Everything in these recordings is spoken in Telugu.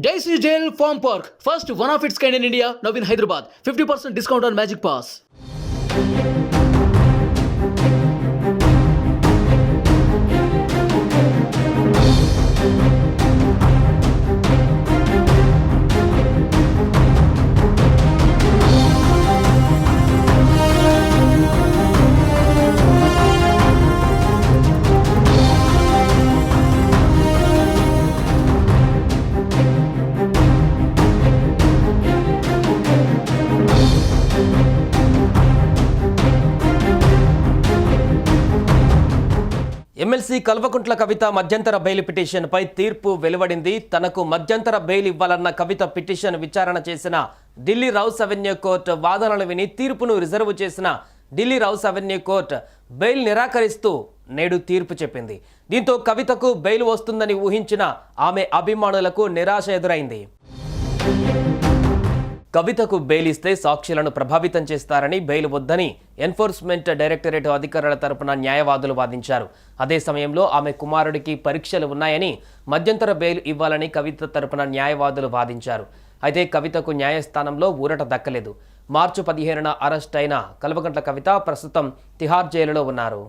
Daisy Jail Farm Park, first one of its kind in India, now in Hyderabad. 50% discount on Magic Pass. MLC Kalvakuntla Kavitha మధ్యంతర బెయిల్ పిటిషన్పై తీర్పు వెలువడింది. తనకు మధ్యంతర బెయిల్ ఇవ్వాలన్న కవిత పిటిషన్ విచారణ చేసిన ఢిల్లీ రౌస్ అవెన్యూ కోర్టు వాదనలు విని తీర్పును రిజర్వ్ చేసిన Delhi rows avenue court bail నిరాకరిస్తూ నేడు తీర్పు చెప్పింది. దీంతో కవితకు బెయిల్ వస్తుందని ఊహించిన ఆమె అభిమానులకు నిరాశ ఎదురైంది. కవితకు బెయిల్ ఇస్తే సాక్షులను ప్రభావితం చేస్తారని బెయిల్ వద్దని ఎన్ఫోర్స్మెంట్ డైరెక్టరేట్ అధికారుల తరపున న్యాయవాదులు వాదించారు. అదే సమయంలో ఆమె కుమారుడికి పరీక్షలు ఉన్నాయని మధ్యంతర బెయిల్ ఇవ్వాలని కవిత తరపున న్యాయవాదులు వాదించారు. అయితే కవితకు న్యాయస్థానంలో ఊరట దక్కలేదు. మార్చి 15న అరెస్ట్ అయిన కల్వకుంట్ల కవిత ప్రస్తుతం తిహార్ జైలులో ఉన్నారు.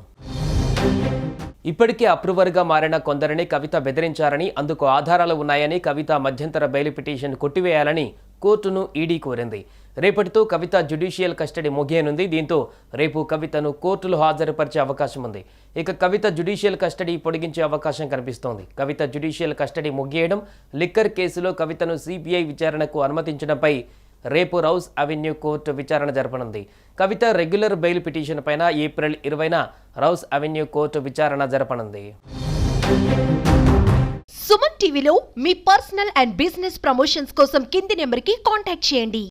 ఇప్పటికే అప్రూవర్గా మారిన కొందరిని కవిత బెదిరించారని, అందుకు ఆధారాలు ఉన్నాయని కవిత మధ్యంతర బెయిల్ పిటిషన్ కొట్టివేయాలని కోర్టును ఈడీ కోరింది. రేపటితో కవిత జ్యుడిషియల్ కస్టడీ ముగియనుంది. దీంతో రేపు కవితను కోర్టులో హాజరుపరిచే అవకాశం ఉంది. ఇక కవిత జ్యుడిషియల్ కస్టడీ పొడిగించే అవకాశం కనిపిస్తోంది. కవిత జ్యుడిషియల్ కస్టడీ ముగియడం, లిక్కర్ కేసులో కవితను సిబిఐ విచారణకు అనుమతించడంపై రేపు రౌస్ అవెన్యూ కోర్టు విచారణ జరపనుంది. కవిత రెగ్యులర్ బెయిల్ పిటిషన్ పైన ఏప్రిల్ 20న రౌస్ అవెన్యూ కోర్టు విచారణ జరపనుంది. సుమన్ టీవీలో మీ పర్సనల్ అండ్ బిజినెస్ ప్రమోషన్స్ కోసం కింది నెంబర్కి కాంటాక్ట్ చేయండి.